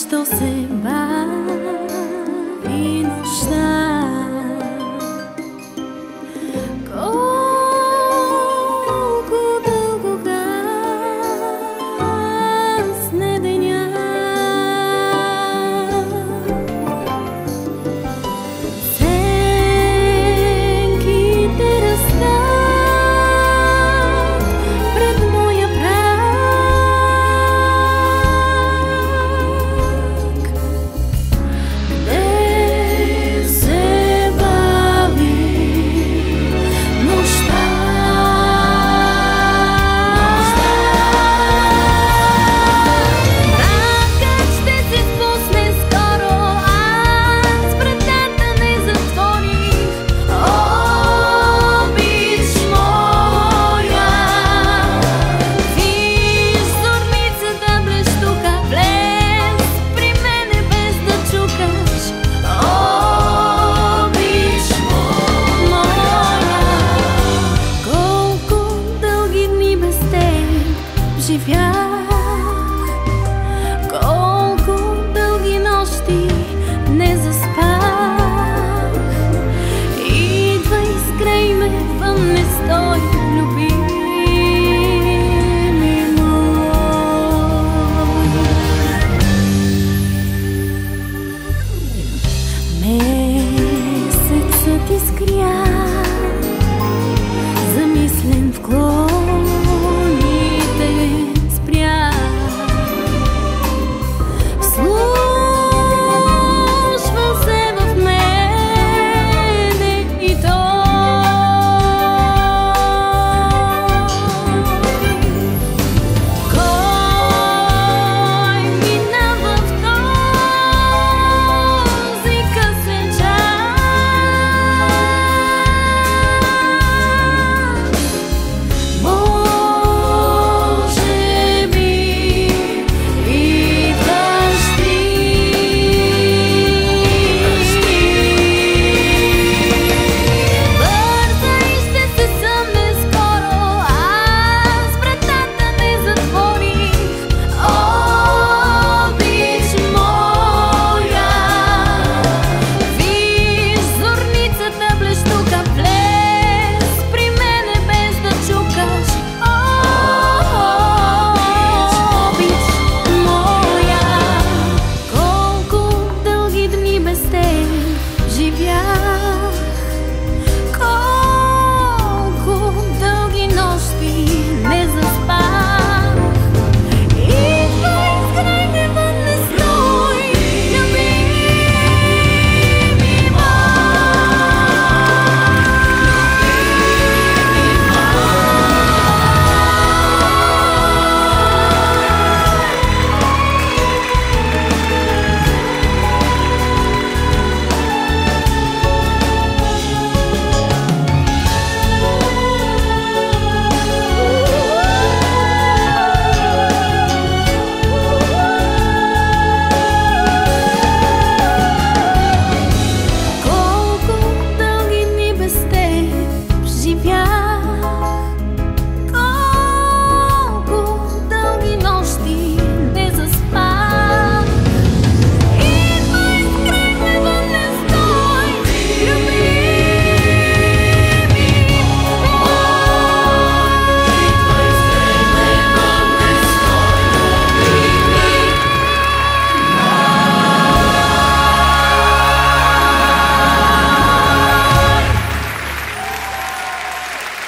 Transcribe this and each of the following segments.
защо се бави нощта. Колко дълго гасне деня. Сенките растат пред моя праг. Къде се бави нощта. Мракът ще се спусне скоро, аз вратата не затворих. Обич моя, виж зорницата блещука, влез при мене без да чукаш. Обич моя, колко дълги дни без теб живях, колко дълги нощи не заспах. Идвай скрай ме, вън не стой, любими мой. Месецът изгря, замислен в клоните спря. Вслушва се в мене и кой минава в този късен час? Може би идваш ти. Бързай, ще се съмне скоро, аз вратата не затворих. Обич моя, виж зорницата блещука, влез при мене без да чукаш. Обич моя, колко дълги дни без теб живях, колко дълги нощи не заспах. Идвай скрай ме, вън не стой, любими колко дълги дни без теб живях, колко дълги нощи не заспах. Идвай скрай ме, вън не стой, любими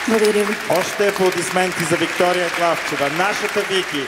Благодаря ви. Още аплодисменти за Виктория Главчева, нашата Вики.